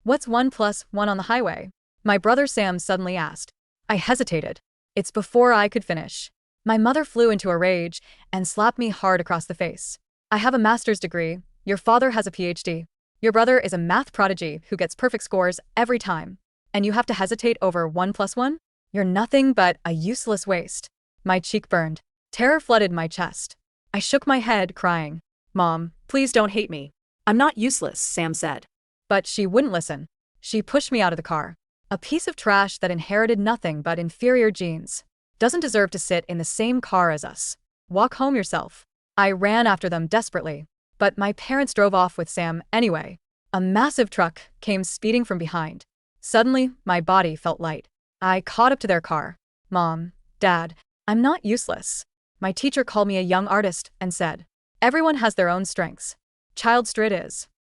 What's 1 plus 1 on the highway? My brother Sam suddenly asked. I hesitated. It's before I could finish. My mother flew into a rage and slapped me hard across the face. I have a master's degree. Your father has a PhD. Your brother is a math prodigy who gets perfect scores every time. And you have to hesitate over 1 plus 1? You're nothing but a useless waste. My cheek burned. Terror flooded my chest. I shook my head, crying. Mom, please don't hate me. I'm not useless, Sam said. But she wouldn't listen. She pushed me out of the car. A piece of trash that inherited nothing but inferior genes. Doesn't deserve to sit in the same car as us. Walk home yourself. I ran after them desperately. But my parents drove off with Sam anyway. A massive truck came speeding from behind. Suddenly, my body felt light. I caught up to their car. Mom, Dad, I'm not useless. My teacher called me a young artist and said, everyone has their own strengths. Child stride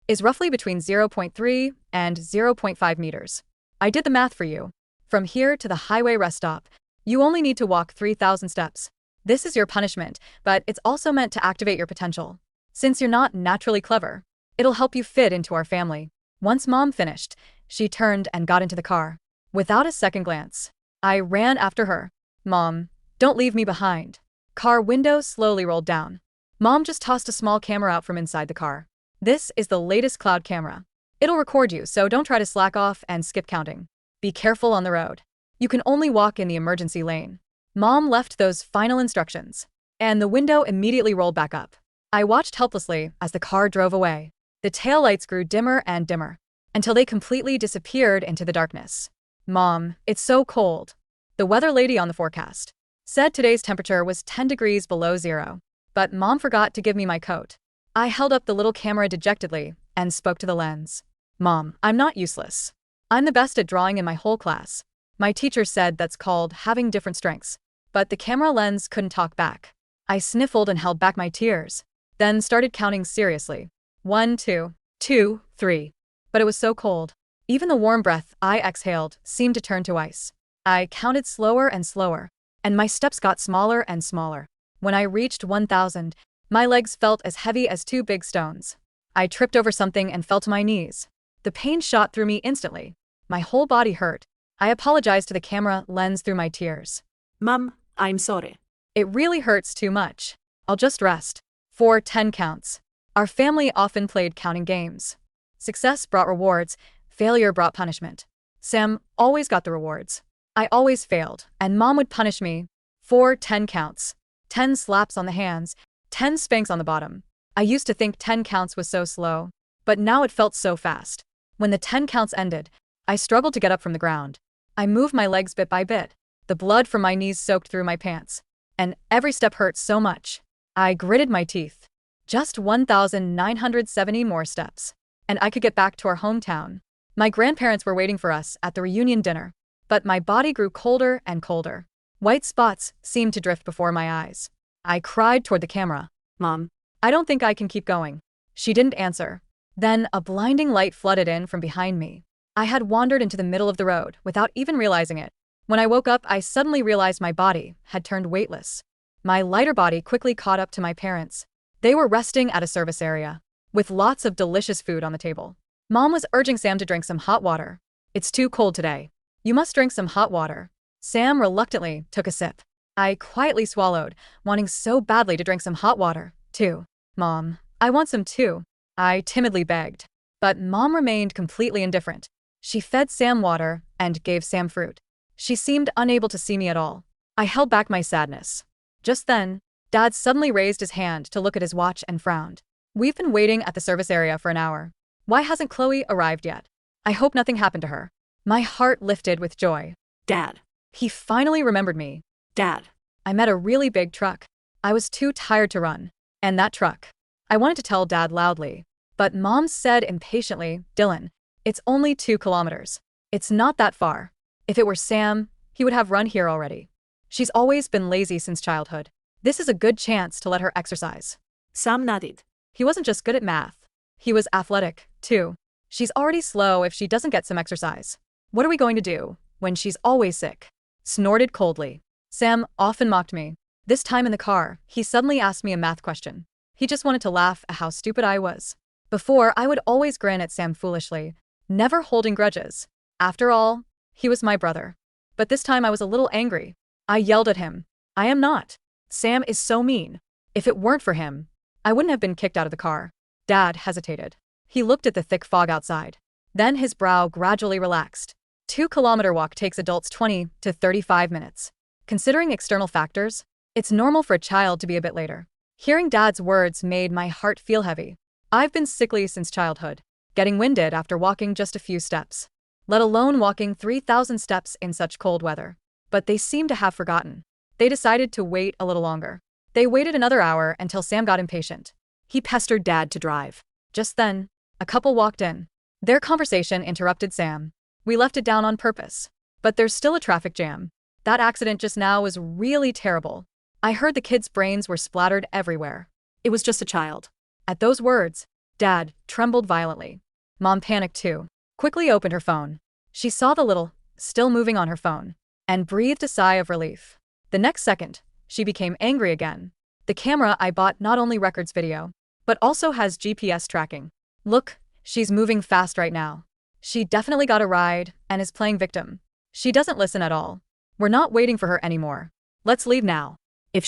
is roughly between 0.3 and 0.5 meters. I did the math for you. From here to the highway rest stop, you only need to walk 3,000 steps. This is your punishment, but it's also meant to activate your potential. Since you're not naturally clever, it'll help you fit into our family. Once Mom finished, she turned and got into the car. Without a second glance, I ran after her. Mom, don't leave me behind. Car window slowly rolled down. Mom just tossed a small camera out from inside the car. This is the latest cloud camera. It'll record you, so don't try to slack off and skip counting. Be careful on the road. You can only walk in the emergency lane. Mom left those final instructions, and the window immediately rolled back up. I watched helplessly as the car drove away. The taillights grew dimmer and dimmer, until they completely disappeared into the darkness. Mom, it's so cold. The weather lady on the forecast said today's temperature was 10 degrees below zero. But Mom forgot to give me my coat. I held up the little camera dejectedly and spoke to the lens. Mom, I'm not useless. I'm the best at drawing in my whole class. My teacher said that's called having different strengths. But the camera lens couldn't talk back. I sniffled and held back my tears, then started counting seriously. 1, 2, 2, 3. But it was so cold. Even the warm breath I exhaled seemed to turn to ice. I counted slower and slower, and my steps got smaller and smaller. When I reached 1,000, my legs felt as heavy as 2 big stones. I tripped over something and fell to my knees. The pain shot through me instantly. My whole body hurt. I apologized to the camera lens through my tears. Mom, I'm sorry. It really hurts too much. I'll just rest. 4 10 counts. Our family often played counting games. Success brought rewards, failure brought punishment. Sam always got the rewards. I always failed, and Mom would punish me. 4 10 counts. 10 slaps on the hands, 10 spanks on the bottom. I used to think 10 counts was so slow, but now it felt so fast. When the 10 counts ended, I struggled to get up from the ground. I moved my legs bit by bit. The blood from my knees soaked through my pants, and every step hurt so much. I gritted my teeth. Just 1,970 more steps, and I could get back to our hometown. My grandparents were waiting for us at the reunion dinner, but my body grew colder and colder. White spots seemed to drift before my eyes. I cried toward the camera. Mom, I don't think I can keep going. She didn't answer. Then a blinding light flooded in from behind me. I had wandered into the middle of the road without even realizing it. When I woke up, I suddenly realized my body had turned weightless. My lighter body quickly caught up to my parents. They were resting at a service area, with lots of delicious food on the table. Mom was urging Sam to drink some hot water. It's too cold today. You must drink some hot water. Sam reluctantly took a sip. I quietly swallowed, wanting so badly to drink some hot water, too. Mom, I want some too. I timidly begged. But Mom remained completely indifferent. She fed Sam water and gave Sam fruit. She seemed unable to see me at all. I held back my sadness. Just then, Dad suddenly raised his hand to look at his watch and frowned. We've been waiting at the service area for an hour. Why hasn't Chloe arrived yet? I hope nothing happened to her. My heart lifted with joy. Dad. He finally remembered me. Dad. I met a really big truck. I was too tired to run. And that truck. I wanted to tell Dad loudly. But Mom said impatiently, Dylan, it's only 2 kilometers. It's not that far. If it were Sam, he would have run here already. She's always been lazy since childhood. This is a good chance to let her exercise. Sam nodded. He wasn't just good at math. He was athletic, too. She's already slow if she doesn't get some exercise. What are we going to do when she's always sick? Snorted coldly. Sam often mocked me. This time in the car, he suddenly asked me a math question. He just wanted to laugh at how stupid I was. Before, I would always grin at Sam foolishly, never holding grudges. After all, he was my brother. But this time I was a little angry. I yelled at him. I am not. Sam is so mean. If it weren't for him, I wouldn't have been kicked out of the car. Dad hesitated. He looked at the thick fog outside. Then his brow gradually relaxed. 2-kilometer walk takes adults 20 to 35 minutes. Considering external factors, it's normal for a child to be a bit later. Hearing Dad's words made my heart feel heavy. I've been sickly since childhood, getting winded after walking just a few steps, let alone walking 3,000 steps in such cold weather. But they seemed to have forgotten. They decided to wait a little longer. They waited another hour until Sam got impatient. He pestered Dad to drive. Just then, a couple walked in. Their conversation interrupted Sam. We left it down on purpose. But there's still a traffic jam. That accident just now was really terrible. I heard the kids' brains were splattered everywhere. It was just a child. At those words, Dad trembled violently. Mom panicked too, quickly opened her phone. She saw the little, still moving on her phone, and breathed a sigh of relief. The next second, she became angry again. The camera I bought not only records video, but also has GPS tracking. Look, she's moving fast right now. She definitely got a ride and is playing victim. She doesn't listen at all. We're not waiting for her anymore. Let's leave now. If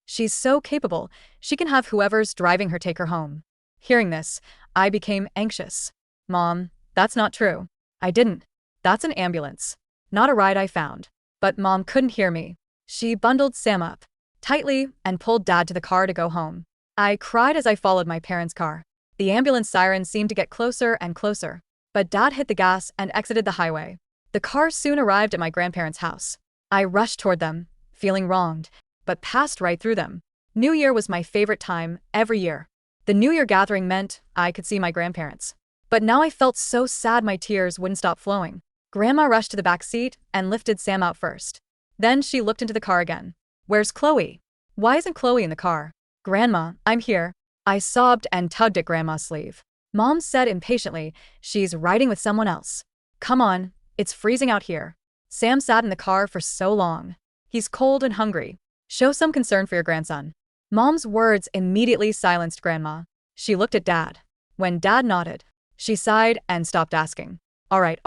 She's so capable, she can have whoever's driving her take her home. Hearing this, I became anxious. Mom, that's not true. I didn't. That's an ambulance. Not a ride I found. But Mom couldn't hear me. She bundled Sam up tightly and pulled Dad to the car to go home. I cried as I followed my parents' car. The ambulance siren seemed to get closer and closer, but Dad hit the gas and exited the highway. The car soon arrived at my grandparents' house. I rushed toward them, feeling wronged, but passed right through them. New Year was my favorite time every year. The New Year gathering meant I could see my grandparents. But now I felt so sad my tears wouldn't stop flowing. Grandma rushed to the back seat and lifted Sam out first. Then she looked into the car again. Where's Chloe? Why isn't Chloe in the car? Grandma, I'm here. I sobbed and tugged at Grandma's sleeve. Mom said impatiently, she's riding with someone else. Come on, it's freezing out here. Sam sat in the car for so long. He's cold and hungry. Show some concern for your grandson. Mom's words immediately silenced Grandma. She looked at Dad. When Dad nodded, she sighed and stopped asking. All right.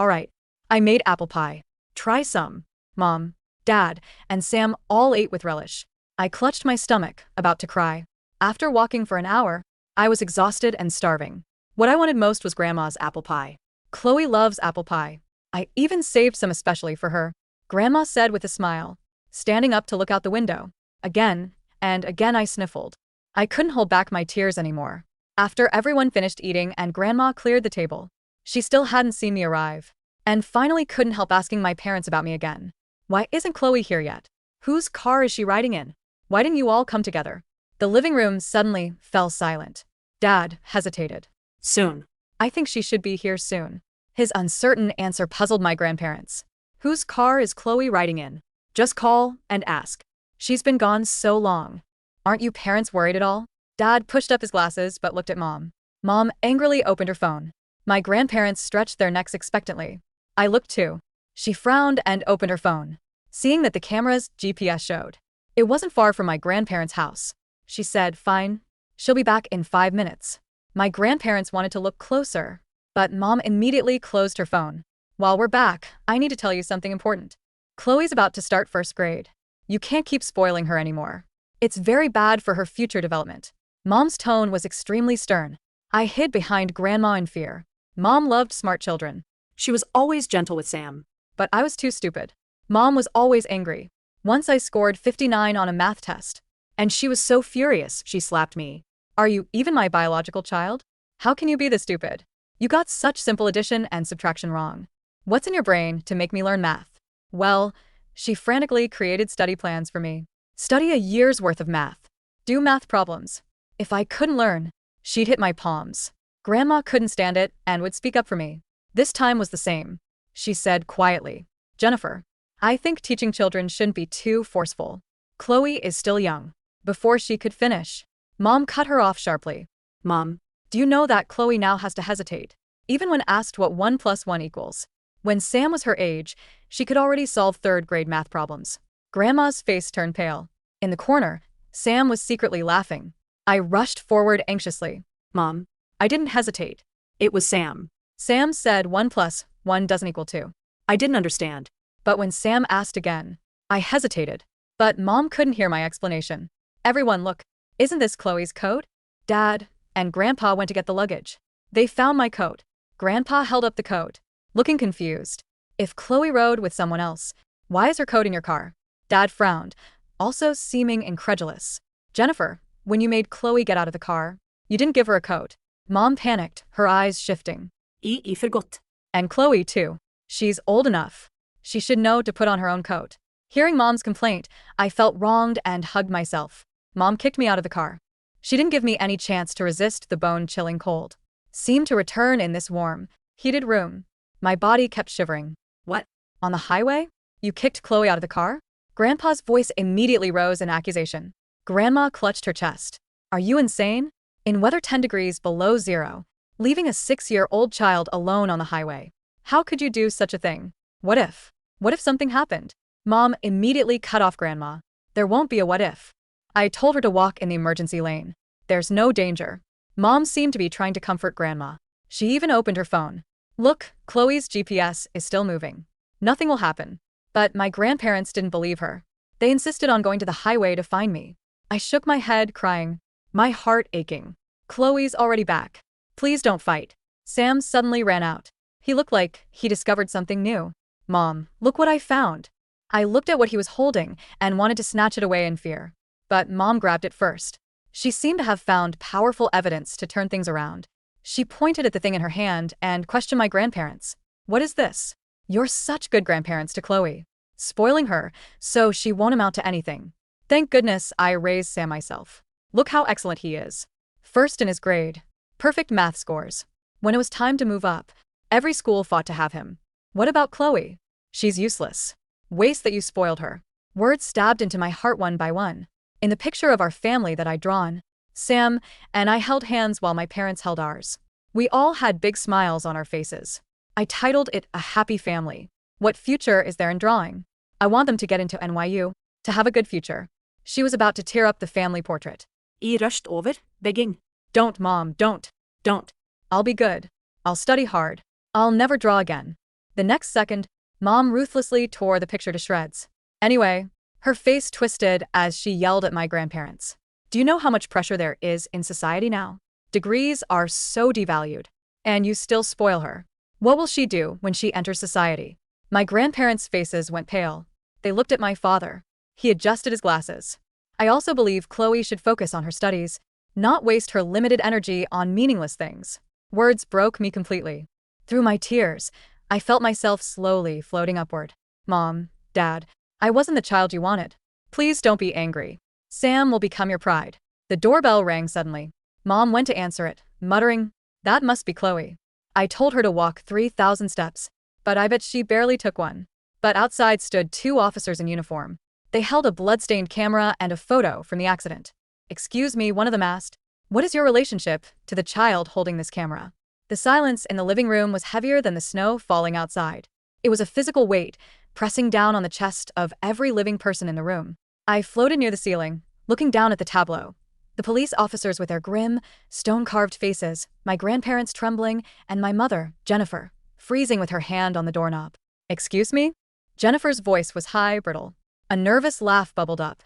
I made apple pie. Try some. Mom, Dad, and Sam all ate with relish. I clutched my stomach, about to cry. After walking for an hour, I was exhausted and starving. What I wanted most was Grandma's apple pie. Chloe loves apple pie. I even saved some especially for her, Grandma said with a smile, standing up to look out the window. Again and again I sniffled. I couldn't hold back my tears anymore. After everyone finished eating and Grandma cleared the table, she still hadn't seen me arrive, and finally couldn't help asking my parents about me again. Why isn't Chloe here yet? Whose car is she riding in? Why didn't you all come together? The living room suddenly fell silent. Dad hesitated. Soon. I think she should be here soon. His uncertain answer puzzled my grandparents. Whose car is Chloe riding in? Just call and ask. She's been gone so long. Aren't you parents worried at all? Dad pushed up his glasses but looked at Mom. Mom angrily opened her phone. My grandparents stretched their necks expectantly. I looked too. She frowned and opened her phone, seeing that the camera's GPS showed. It wasn't far from my grandparents' house. She said, fine. She'll be back in 5 minutes. My grandparents wanted to look closer, but Mom immediately closed her phone. While we're back, I need to tell you something important. Chloe's about to start first grade. You can't keep spoiling her anymore. It's very bad for her future development. Mom's tone was extremely stern. I hid behind Grandma in fear. Mom loved smart children. She was always gentle with Sam. But I was too stupid. Mom was always angry. Once I scored 59 on a math test, and she was so furious she slapped me. Are you even my biological child? How can you be this stupid? You got such simple addition and subtraction wrong. What's in your brain to make me learn math? Well, she frantically created study plans for me. Study a year's worth of math. Do math problems. If I couldn't learn, she'd hit my palms. Grandma couldn't stand it and would speak up for me. This time was the same. She said quietly, Jennifer, I think teaching children shouldn't be too forceful. Chloe is still young. Before she could finish, Mom cut her off sharply. Mom, do you know that Chloe now has to hesitate, even when asked what 1 + 1 equals? When Sam was her age, she could already solve third-grade math problems. Grandma's face turned pale. In the corner, Sam was secretly laughing. I rushed forward anxiously. Mom, I didn't hesitate. it was Sam. Sam said 1 plus 1 doesn't equal 2. I didn't understand. But when Sam asked again, I hesitated. But Mom couldn't hear my explanation. Everyone, look, isn't this Chloe's coat? Dad and Grandpa went to get the luggage. They found my coat. Grandpa held up the coat, looking confused. If Chloe rode with someone else, why is her coat in your car? Dad frowned, also seeming incredulous. Jennifer, when you made Chloe get out of the car, you didn't give her a coat. Mom panicked, her eyes shifting. I forgot. And Chloe, too. She's old enough. She should know to put on her own coat. Hearing Mom's complaint, I felt wronged and hugged myself. Mom kicked me out of the car. She didn't give me any chance to resist the bone-chilling cold. Seemed to return in this warm, heated room. My body kept shivering. What? On the highway? You kicked Chloe out of the car? Grandpa's voice immediately rose in accusation. Grandma clutched her chest. Are you insane? In weather 10 degrees below zero, leaving a 6-year-old child alone on the highway. How could you do such a thing? What if? What if something happened? Mom immediately cut off Grandma. There won't be a what if. I told her to walk in the emergency lane. There's no danger. Mom seemed to be trying to comfort Grandma. She even opened her phone. Look, Chloe's GPS is still moving. Nothing will happen. But my grandparents didn't believe her. They insisted on going to the highway to find me. I shook my head, crying. My heart aching. Chloe's already back. Please don't fight. Sam suddenly ran out. He looked like he discovered something new. Mom, look what I found. I looked at what he was holding and wanted to snatch it away in fear. But Mom grabbed it first. She seemed to have found powerful evidence to turn things around. She pointed at the thing in her hand and questioned my grandparents. What is this? You're such good grandparents to Chloe. Spoiling her, so she won't amount to anything. Thank goodness I raised Sam myself. Look how excellent he is. First in his grade. Perfect math scores. When it was time to move up, every school fought to have him. What about Chloe? She's useless. Waste that you spoiled her. Words stabbed into my heart one by one. In the picture of our family that I'd drawn, Sam and I held hands while my parents held ours. We all had big smiles on our faces. I titled it A Happy Family. What future is there in drawing? I want them to get into NYU, to have a good future. She was about to tear up the family portrait. I rushed over, begging. Don't, Mom, don't. Don't. I'll be good. I'll study hard. I'll never draw again. The next second, Mom ruthlessly tore the picture to shreds. Anyway, her face twisted as she yelled at my grandparents. Do you know how much pressure there is in society now? Degrees are so devalued. And you still spoil her. What will she do when she enters society? My grandparents' faces went pale. They looked at my father. He adjusted his glasses. I also believe Chloe should focus on her studies, not waste her limited energy on meaningless things. Words broke me completely. Through my tears, I felt myself slowly floating upward. Mom, Dad, I wasn't the child you wanted. Please don't be angry. Sam will become your pride. The doorbell rang suddenly. Mom went to answer it, muttering, that must be Chloe. I told her to walk 3,000 steps, but I bet she barely took one. But outside stood 2 officers in uniform. They held a blood-stained camera and a photo from the accident. Excuse me, one of them asked, what is your relationship to the child holding this camera? The silence in the living room was heavier than the snow falling outside. It was a physical weight, pressing down on the chest of every living person in the room. I floated near the ceiling, looking down at the tableau. The police officers with their grim, stone-carved faces, my grandparents trembling, and my mother, Jennifer, freezing with her hand on the doorknob. Excuse me? Jennifer's voice was high, brittle. A nervous laugh bubbled up.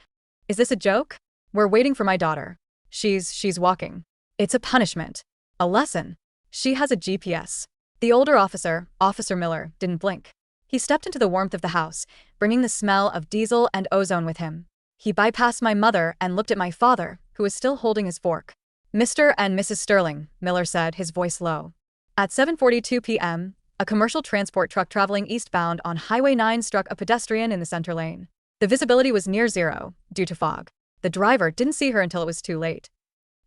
Is this a joke? We're waiting for my daughter. She's walking. It's a punishment. A lesson. She has a GPS. The older officer, Officer Miller, didn't blink. He stepped into the warmth of the house, bringing the smell of diesel and ozone with him. He bypassed my mother and looked at my father, who was still holding his fork. Mr. and Mrs. Sterling, Miller said, his voice low. At 7:42 p.m., a commercial transport truck traveling eastbound on Highway 9 struck a pedestrian in the center lane. The visibility was near zero, due to fog. The driver didn't see her until it was too late.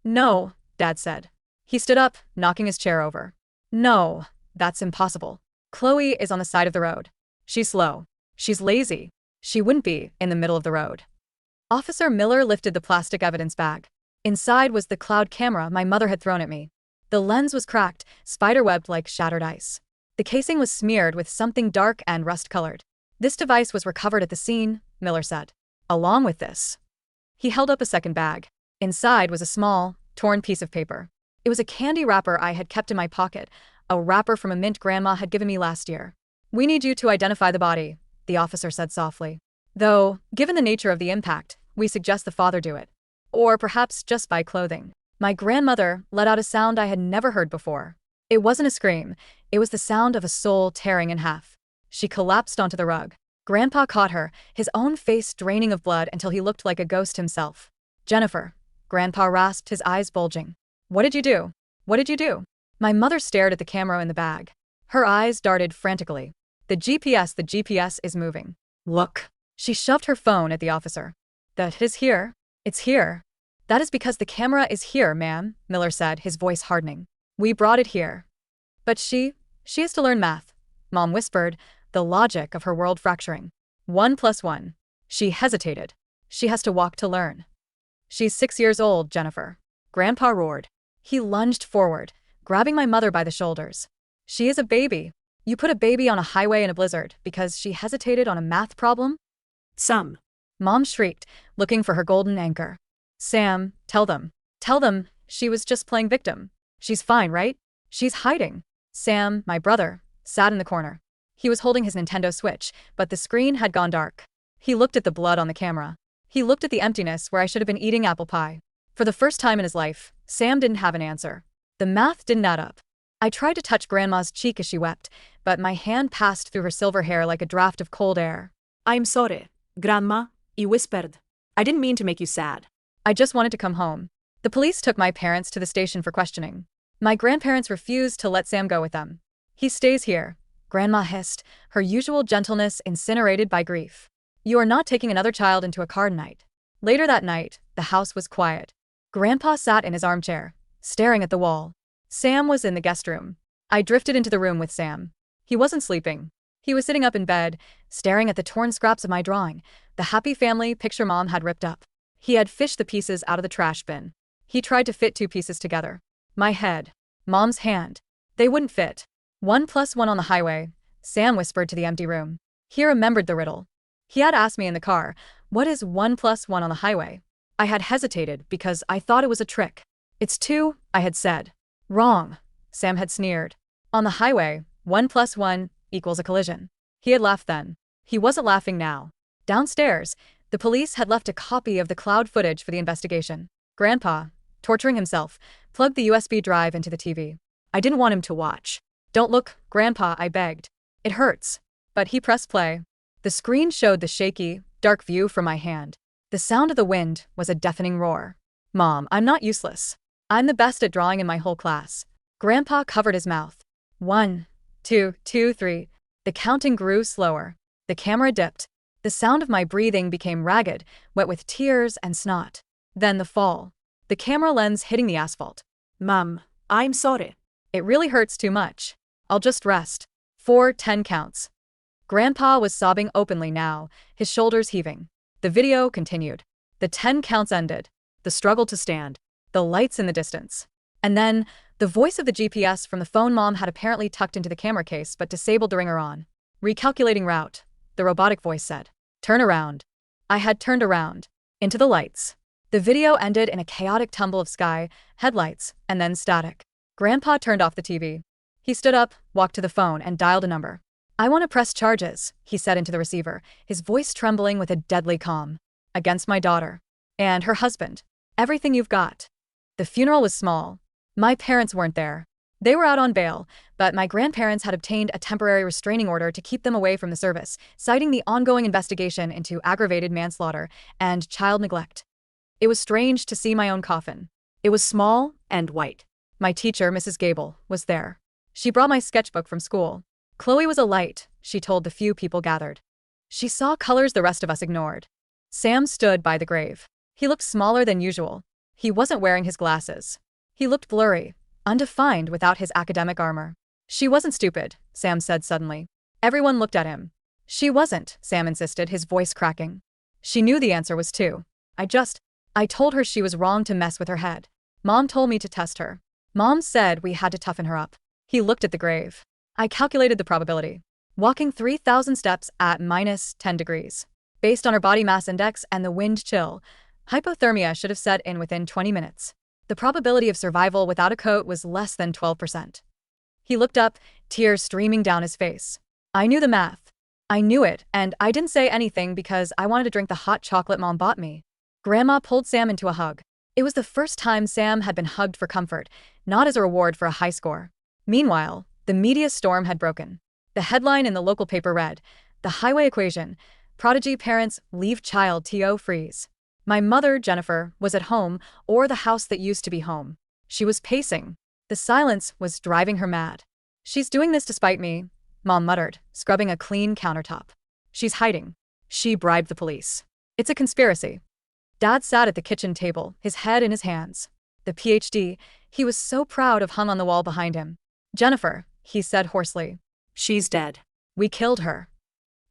No, Dad said. He stood up, knocking his chair over. No, that's impossible. Chloe is on the side of the road. She's slow. She's lazy. She wouldn't be in the middle of the road. Officer Miller lifted the plastic evidence bag. Inside was the cloud camera my mother had thrown at me. The lens was cracked, spiderwebbed like shattered ice. The casing was smeared with something dark and rust-colored. This device was recovered at the scene, Miller said. Along with this. He held up a second bag. Inside was a small, torn piece of paper. It was a candy wrapper I had kept in my pocket, a wrapper from a mint Grandma had given me last year. We need you to identify the body, the officer said softly. Though, given the nature of the impact, we suggest the father do it. Or perhaps just buy clothing. My grandmother let out a sound I had never heard before. It wasn't a scream, it was the sound of a soul tearing in half. She collapsed onto the rug. Grandpa caught her, his own face draining of blood until he looked like a ghost himself. Jennifer. Grandpa rasped, his eyes bulging. What did you do? What did you do? My mother stared at the camera in the bag. Her eyes darted frantically. The GPS is moving. Look. She shoved her phone at the officer. That is here. It's here. That is because the camera is here, ma'am, Miller said, his voice hardening. We brought it here. But she has to learn math, Mom whispered, the logic of her world fracturing. 1 + 1. She hesitated. She has to walk to learn. She's 6 years old, Jennifer. Grandpa roared. He lunged forward, grabbing my mother by the shoulders. She is a baby. You put a baby on a highway in a blizzard because she hesitated on a math problem? Sam. Mom shrieked, looking for her golden anchor. Sam, tell them. Tell them, she was just playing victim. She's fine, right? She's hiding. Sam, my brother, sat in the corner. He was holding his Nintendo Switch, but the screen had gone dark. He looked at the blood on the camera. He looked at the emptiness where I should have been eating apple pie. For the first time in his life, Sam didn't have an answer. The math didn't add up. I tried to touch Grandma's cheek as she wept, but my hand passed through her silver hair like a draft of cold air. I'm sorry, Grandma, he whispered. I didn't mean to make you sad. I just wanted to come home. The police took my parents to the station for questioning. My grandparents refused to let Sam go with them. He stays here, Grandma hissed, her usual gentleness incinerated by grief. You are not taking another child into a car tonight. Later that night, the house was quiet. Grandpa sat in his armchair, staring at the wall. Sam was in the guest room. I drifted into the room with Sam. He wasn't sleeping. He was sitting up in bed, staring at the torn scraps of my drawing, the happy family picture Mom had ripped up. He had fished the pieces out of the trash bin. He tried to fit 2 pieces together. My head. Mom's hand. They wouldn't fit. 1 + 1 on the highway, Sam whispered to the empty room. He remembered the riddle. He had asked me in the car, what is 1 + 1 on the highway? I had hesitated because I thought it was a trick. It's 2, I had said. Wrong, Sam had sneered. On the highway, 1 + 1 equals a collision. He had laughed then. He wasn't laughing now. Downstairs, the police had left a copy of the cloud footage for the investigation. Grandpa, torturing himself, plugged the USB drive into the TV. I didn't want him to watch. Don't look, Grandpa, I begged. It hurts. But he pressed play. The screen showed the shaky, dark view from my hand. The sound of the wind was a deafening roar. Mom, I'm not useless. I'm the best at drawing in my whole class. Grandpa covered his mouth. 1, 2, 2, 3. The counting grew slower. The camera dipped. The sound of my breathing became ragged, wet with tears and snot. Then the fall. The camera lens hitting the asphalt. Mom, I'm sorry. It really hurts too much. I'll just rest. 4 10 counts. Grandpa was sobbing openly now, his shoulders heaving. The video continued. The 10 counts ended. The struggle to stand. The lights in the distance. And then, the voice of the GPS from the phone Mom had apparently tucked into the camera case but disabled the ringer on. Recalculating route, the robotic voice said. Turn around. I had turned around. Into the lights. The video ended in a chaotic tumble of sky, headlights, and then static. Grandpa turned off the TV. He stood up, walked to the phone, and dialed a number. I want to press charges, he said into the receiver, his voice trembling with a deadly calm. Against my daughter. And her husband. Everything you've got. The funeral was small. My parents weren't there. They were out on bail, but my grandparents had obtained a temporary restraining order to keep them away from the service, citing the ongoing investigation into aggravated manslaughter and child neglect. It was strange to see my own coffin. It was small and white. My teacher, Mrs. Gable, was there. She brought my sketchbook from school. Chloe was a light, she told the few people gathered. She saw colors the rest of us ignored. Sam stood by the grave. He looked smaller than usual. He wasn't wearing his glasses. He looked blurry, undefined without his academic armor. She wasn't stupid, Sam said suddenly. Everyone looked at him. She wasn't, Sam insisted, his voice cracking. She knew the answer was 2. I told her she was wrong to mess with her head. Mom told me to test her. Mom said we had to toughen her up. He looked at the grave. I calculated the probability. Walking 3,000 steps at -10 degrees. Based on her body mass index and the wind chill, hypothermia should have set in within 20 minutes. The probability of survival without a coat was less than 12%. He looked up, tears streaming down his face. I knew the math. I knew it, and I didn't say anything because I wanted to drink the hot chocolate Mom bought me. Grandma pulled Sam into a hug. It was the first time Sam had been hugged for comfort, not as a reward for a high score. Meanwhile, the media storm had broken. The headline in the local paper read, "The Highway Equation. Prodigy parents leave child TO freeze." My mother, Jennifer, was at home, or the house that used to be home. She was pacing. The silence was driving her mad. She's doing this to spite me, Mom muttered, scrubbing a clean countertop. She's hiding. She bribed the police. It's a conspiracy. Dad sat at the kitchen table, his head in his hands. The PhD, he was so proud of, hung on the wall behind him. Jennifer, he said hoarsely. She's dead. We killed her.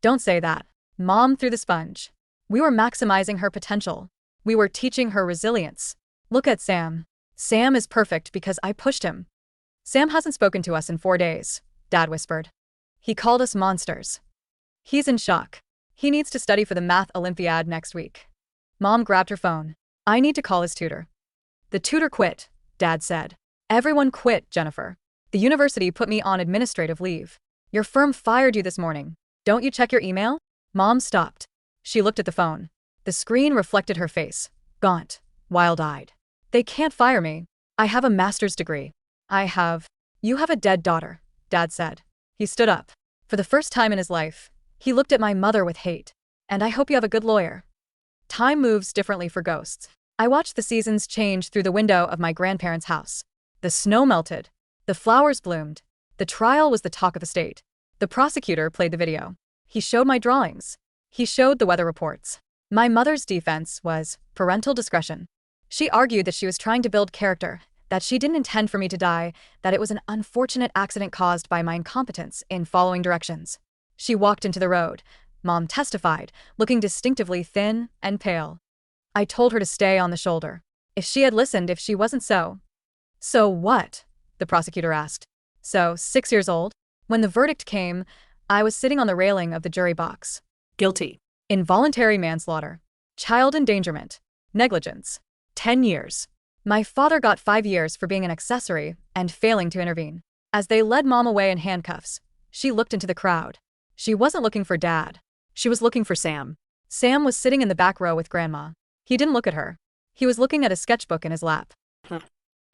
Don't say that. Mom threw the sponge. We were maximizing her potential. We were teaching her resilience. Look at Sam. Sam is perfect because I pushed him. Sam hasn't spoken to us in 4 days, Dad whispered. He called us monsters. He's in shock. He needs to study for the math Olympiad next week. Mom grabbed her phone. I need to call his tutor. The tutor quit, Dad said. Everyone quit, Jennifer. The university put me on administrative leave. Your firm fired you this morning. Don't you check your email? Mom stopped. She looked at the phone. The screen reflected her face, gaunt, wild-eyed. They can't fire me. I have a master's degree. You have a dead daughter, Dad said. He stood up. For the first time in his life, he looked at my mother with hate. And I hope you have a good lawyer. Time moves differently for ghosts. I watched the seasons change through the window of my grandparents' house. The snow melted. The flowers bloomed. The trial was the talk of the state. The prosecutor played the video. He showed my drawings. He showed the weather reports. My mother's defense was parental discretion. She argued that she was trying to build character, that she didn't intend for me to die, that it was an unfortunate accident caused by my incompetence in following directions. She walked into the road. Mom testified, looking distinctively thin and pale. I told her to stay on the shoulder. If she had listened, if she wasn't so. So what? The prosecutor asked. So, 6 years old? When the verdict came, I was sitting on the railing of the jury box. Guilty. Involuntary manslaughter. Child endangerment. Negligence. 10 years. My father got 5 years for being an accessory and failing to intervene. As they led Mom away in handcuffs, she looked into the crowd. She wasn't looking for Dad. She was looking for Sam. Sam was sitting in the back row with Grandma. He didn't look at her. He was looking at a sketchbook in his lap.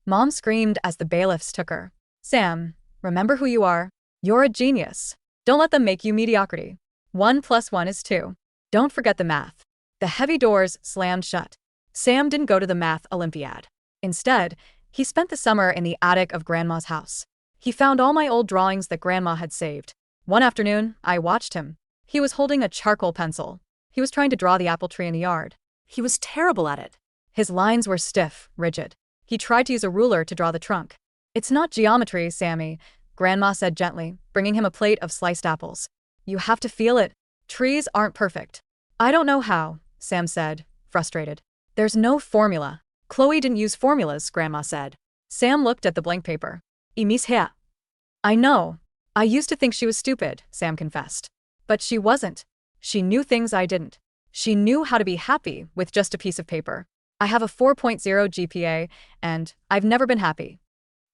Mom screamed as the bailiffs took her. Sam, remember who you are. You're a genius. Don't let them make you mediocrity. 1 + 1 is 2. Don't forget the math. The heavy doors slammed shut. Sam didn't go to the math Olympiad. Instead, he spent the summer in the attic of Grandma's house. He found all my old drawings that Grandma had saved. One afternoon, I watched him. He was holding a charcoal pencil. He was trying to draw the apple tree in the yard. He was terrible at it. His lines were stiff, rigid. He tried to use a ruler to draw the trunk. It's not geometry, Sammy, Grandma said gently, bringing him a plate of sliced apples. You have to feel it. Trees aren't perfect. I don't know how, Sam said, frustrated. There's no formula. Chloe didn't use formulas, Grandma said. Sam looked at the blank paper. Here. I know. I used to think she was stupid, Sam confessed. But she wasn't. She knew things I didn't. She knew how to be happy with just a piece of paper. I have a 4.0 GPA, and I've never been happy.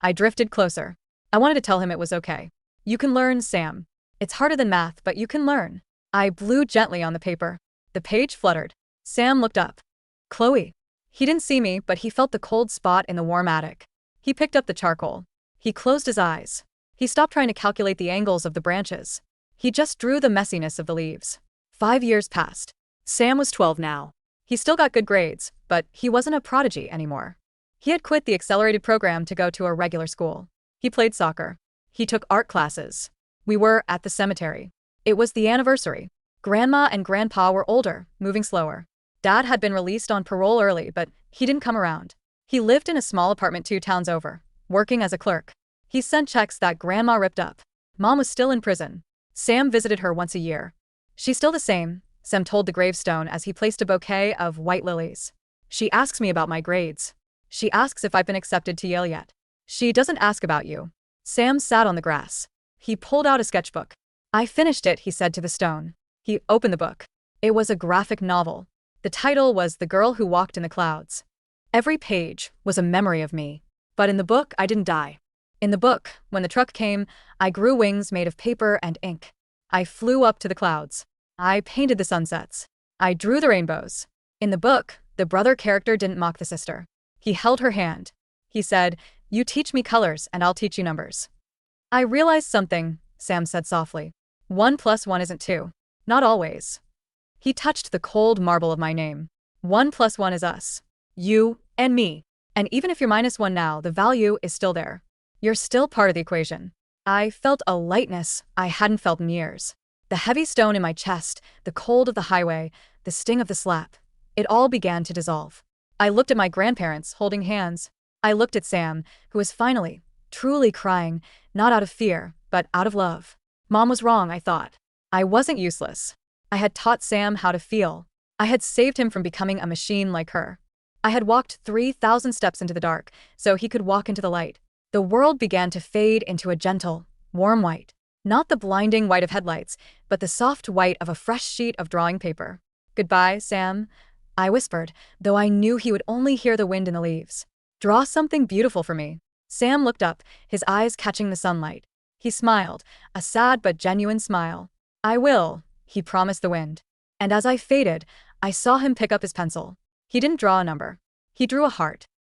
I drifted closer. I wanted to tell him it was okay. You can learn, Sam. It's harder than math, but you can learn. I blew gently on the paper. The page fluttered. Sam looked up. Chloe. He didn't see me, but he felt the cold spot in the warm attic. He picked up the charcoal. He closed his eyes. He stopped trying to calculate the angles of the branches. He just drew the messiness of the leaves. 5 years passed. Sam was 12 now. He still got good grades, but he wasn't a prodigy anymore. He had quit the accelerated program to go to a regular school. He played soccer. He took art classes. We were at the cemetery. It was the anniversary. Grandma and Grandpa were older, moving slower. Dad had been released on parole early, but he didn't come around. He lived in a small apartment 2 towns over, working as a clerk. He sent checks that Grandma ripped up. Mom was still in prison. Sam visited her once a year. She's still the same, Sam told the gravestone as he placed a bouquet of white lilies. She asks me about my grades. She asks if I've been accepted to Yale yet. She doesn't ask about you. Sam sat on the grass. He pulled out a sketchbook. I finished it, he said to the stone. He opened the book. It was a graphic novel. The title was The Girl Who Walked in the Clouds. Every page was a memory of me. But in the book, I didn't die. In the book, when the truck came, I grew wings made of paper and ink. I flew up to the clouds. I painted the sunsets. I drew the rainbows. In the book, the brother character didn't mock the sister. He held her hand. He said, "You teach me colors and I'll teach you numbers." I realized something, Sam said softly. 1 plus 1 isn't 2. Not always. He touched the cold marble of my name. 1 plus 1 is us. You and me. And even if you're -1 now, the value is still there. You're still part of the equation. I felt a lightness I hadn't felt in years. The heavy stone in my chest, the cold of the highway, the sting of the slap. It all began to dissolve. I looked at my grandparents, holding hands. I looked at Sam, who was finally, truly crying, not out of fear, but out of love. Mom was wrong, I thought. I wasn't useless. I had taught Sam how to feel. I had saved him from becoming a machine like her. I had walked 3,000 steps into the dark, so he could walk into the light. The world began to fade into a gentle, warm white. Not the blinding white of headlights, but the soft white of a fresh sheet of drawing paper. "Goodbye, Sam," I whispered, though I knew he would only hear the wind in the leaves. "Draw something beautiful for me." Sam looked up, his eyes catching the sunlight. He smiled, a sad but genuine smile. "I will," he promised the wind. And as I faded, I saw him pick up his pencil. He didn't draw a number. He drew a heart.